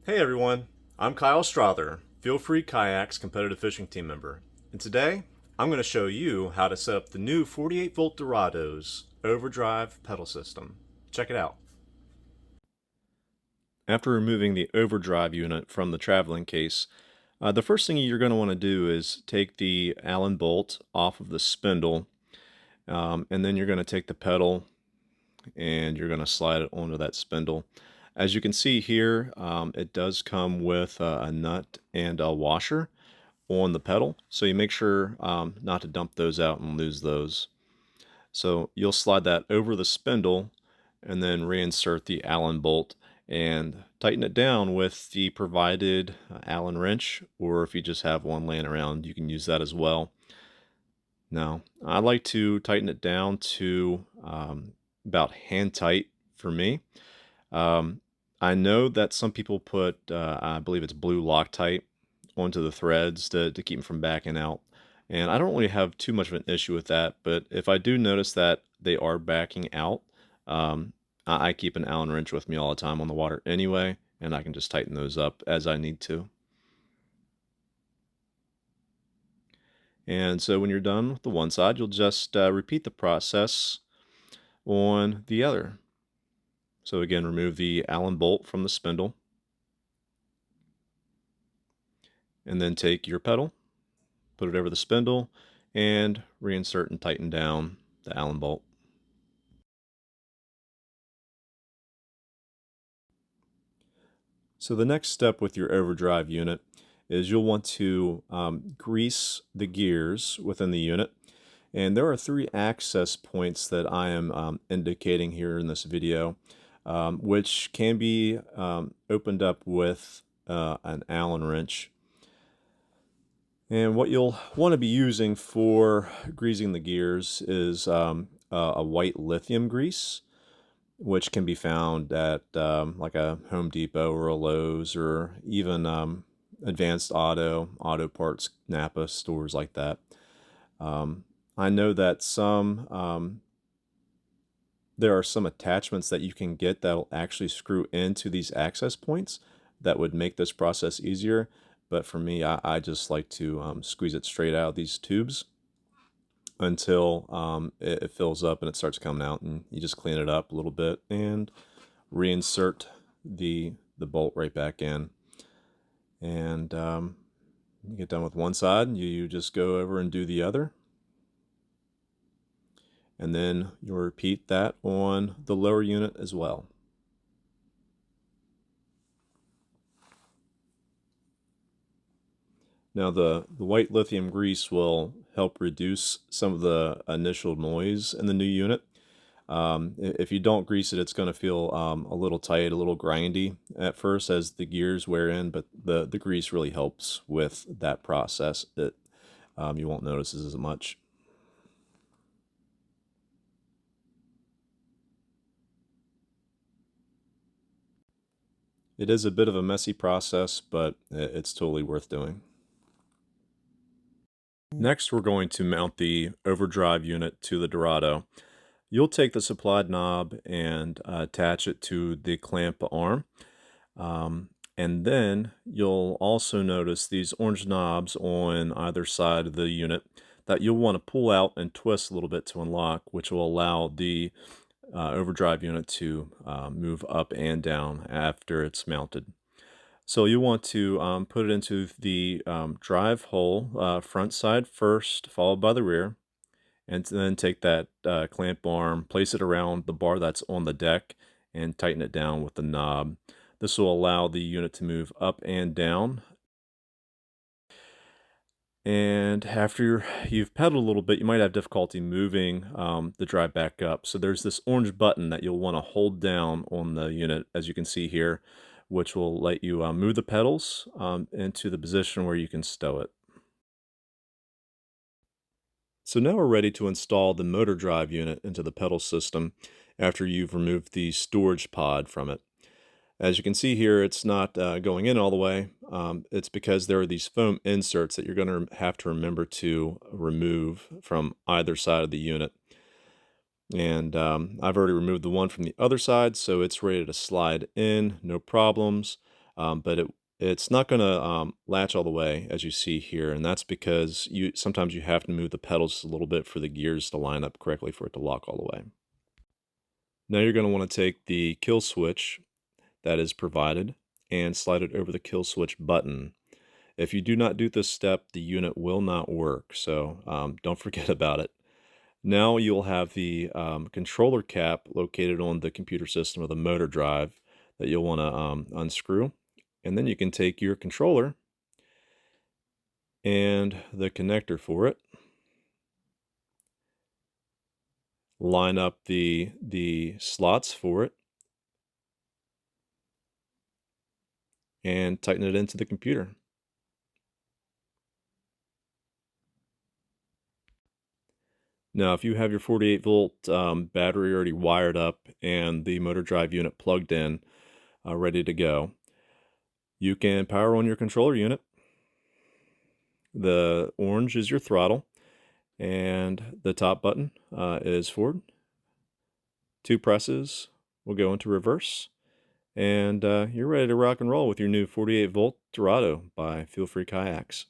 Hey everyone, I'm Kyle Strother, Feelfree Kayaks competitive fishing team member, and today I'm going to show you how to set up the new 48 volt Dorado's Overdrive pedal system. Check it out. After removing the Overdrive unit from the traveling case, the first thing you're going to want to do is take the Allen bolt off of the spindle, and then you're going to take the pedal and you're going to slide it onto that spindle. As you can see here, it does come with a nut and a washer on the pedal, so you make sure not to dump those out and lose those. So you'll slide that over the spindle and then reinsert the Allen bolt and tighten it down with the provided Allen wrench, or if you just have one laying around, you can use that as well. Now, I like to tighten it down to about hand tight for me. I know that some people put, I believe it's blue Loctite onto the threads to keep them from backing out. And I don't really have too much of an issue with that, but if I do notice that they are backing out, I keep an Allen wrench with me all the time on the water anyway, and I can just tighten those up as I need to. And so when you're done with the one side, you'll just repeat the process on the other. So again, remove the Allen bolt from the spindle, and then take your pedal, put it over the spindle, and reinsert and tighten down the Allen bolt. So the next step with your overdrive unit is you'll want to grease the gears within the unit. And there are 3 access points that I am indicating here in this video, which can be opened up with an Allen wrench. And what you'll want to be using for greasing the gears is a white lithium grease, which can be found at like a Home Depot or a Lowe's, or even Advanced Auto Parts, Napa stores like that. I know that there are some attachments that you can get that'll actually screw into these access points that would make this process easier. But for me, I just like to squeeze it straight out of these tubes until it fills up and it starts coming out, and you just clean it up a little bit and reinsert the bolt right back in. And you get done with one side, you just go over and do the other. And then you'll repeat that on the lower unit as well. Now the white lithium grease will help reduce some of the initial noise in the new unit. If you don't grease it, it's going to feel a little tight, a little grindy at first as the gears wear in, but the grease really helps with that process. You won't notice this as much. It is a bit of a messy process, but it's totally worth doing. Next, we're going to mount the overdrive unit to the Dorado. You'll take the supplied knob and attach it to the clamp arm. And then you'll also notice these orange knobs on either side of the unit that you'll want to pull out and twist a little bit to unlock, which will allow the overdrive unit to move up and down after it's mounted. So you want to put it into the drive hole front side first, followed by the rear, and then take that clamp arm, place it around the bar that's on the deck, and tighten it down with the knob. This will allow the unit to move up and down. And after you've pedaled a little bit, you might have difficulty moving the drive back up. So there's this orange button that you'll want to hold down on the unit, as you can see here, which will let you move the pedals into the position where you can stow it. So now we're ready to install the motor drive unit into the pedal system after you've removed the storage pod from it. As you can see here, it's not going in all the way. It's because there are these foam inserts that you're going to have to remember to remove from either side of the unit. And I've already removed the one from the other side, so it's ready to slide in, no problems. but it's not going to latch all the way, as you see here, and that's because sometimes you have to move the pedals a little bit for the gears to line up correctly for it to lock all the way. Now you're going to want to take the kill switch that is provided and slide it over the kill switch button. If you do not do this step, the unit will not work, so don't forget about it. Now you'll have the controller cap located on the computer system of the motor drive that you'll want to unscrew. And then you can take your controller and the connector for it, line up the slots for it, and tighten it into the computer. Now, if you have your 48-volt battery already wired up and the motor drive unit plugged in, ready to go, you can power on your controller unit. The orange is your throttle, and the top button is forward. 2 presses will go into reverse, and you're ready to rock and roll with your new 48-volt Dorado by Feelfree Kayaks.